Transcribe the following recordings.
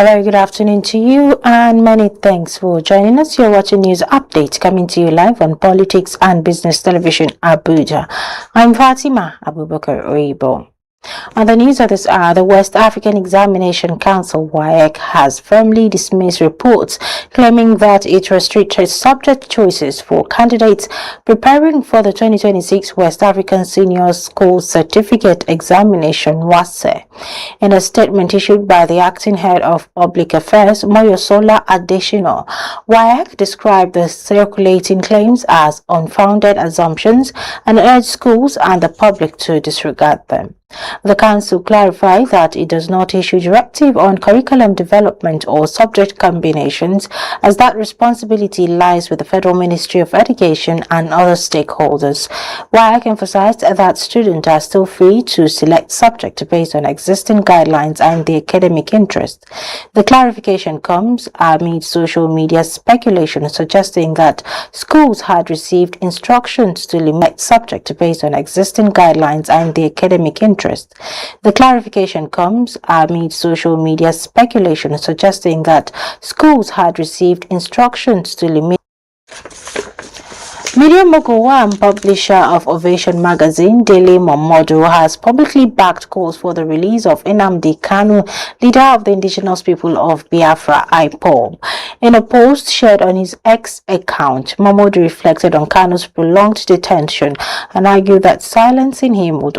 A very good afternoon to you and many thanks for joining us. You're watching News Update coming to you live on Politics and Business Television Abuja. I'm Fatima Abubakar Oibo. On the news of this hour, the West African Examination Council WAEC has firmly dismissed reports claiming that it restricted subject choices for candidates preparing for the 2026 West African Senior School Certificate Examination WASSCE. In a statement issued by the acting head of Public Affairs, Moyosola Adesina, WAEC described the circulating claims as unfounded assumptions and urged schools and the public to disregard them. The Council clarified that it does not issue directive on curriculum development or subject combinations, as that responsibility lies with the Federal Ministry of Education and other stakeholders. WAEC emphasized that students are still free to select subject based on existing guidelines and their academic interest. The clarification comes amid social media speculation suggesting that schools had received instructions to limit subject based on existing guidelines and their academic interest. The clarification comes amid social media speculation suggesting that schools had received instructions to limit. Media mogul and publisher of Ovation magazine, Dele Momodu, has publicly backed calls for the release of Nnamdi Kanu, leader of the indigenous people of Biafra, IPOB. In a post shared on his X account, Momodu reflected on Kanu's prolonged detention and argued that silencing him would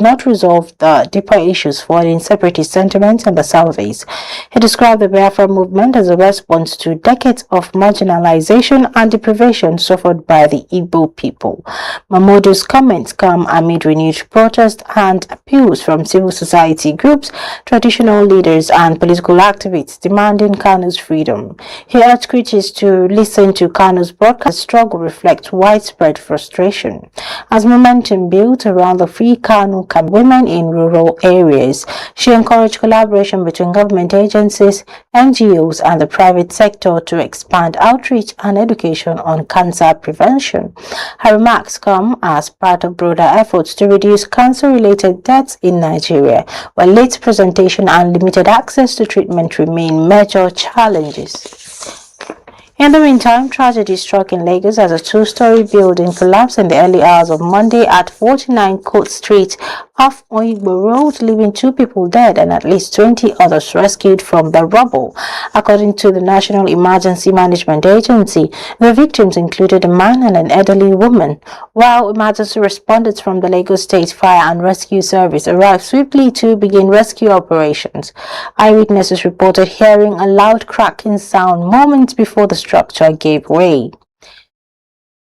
not resolve the deeper issues fueling separatist sentiments in the Southeast. He described the Biafra movement as a response to decades of marginalization and deprivation suffered by the Igbo people. Mamodu's comments come amid renewed protests and appeals from civil society groups, traditional leaders, and political activists demanding Kanu's freedom. He urged critics to listen to Kanu's broadcast. Struggle reflects widespread frustration. As momentum built around the Free Kanu camp, women in rural areas, she encouraged collaboration between government agencies, NGOs, and the private sector to expand outreach and education on cancer prevention. Her remarks come as part of broader efforts to reduce cancer-related deaths in Nigeria, while late presentation and limited access to treatment remain major challenges. In the meantime, tragedy struck in Lagos as a two-story building collapsed in the early hours of Monday at 49 Court Street off Oyigbo Road, leaving 2 people dead and at least 20 others rescued from the rubble. According to the National Emergency Management Agency, the victims included a man and an elderly woman, while emergency responders from the Lagos State Fire and Rescue Service arrived swiftly to begin rescue operations. Eyewitnesses reported hearing a loud cracking sound moments before the structure gave way,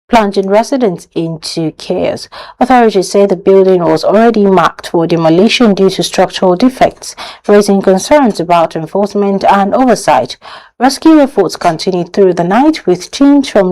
plunging residents into chaos. Authorities say the building was already marked for demolition due to structural defects, raising concerns about enforcement and oversight. Rescue efforts continued through the night with teams from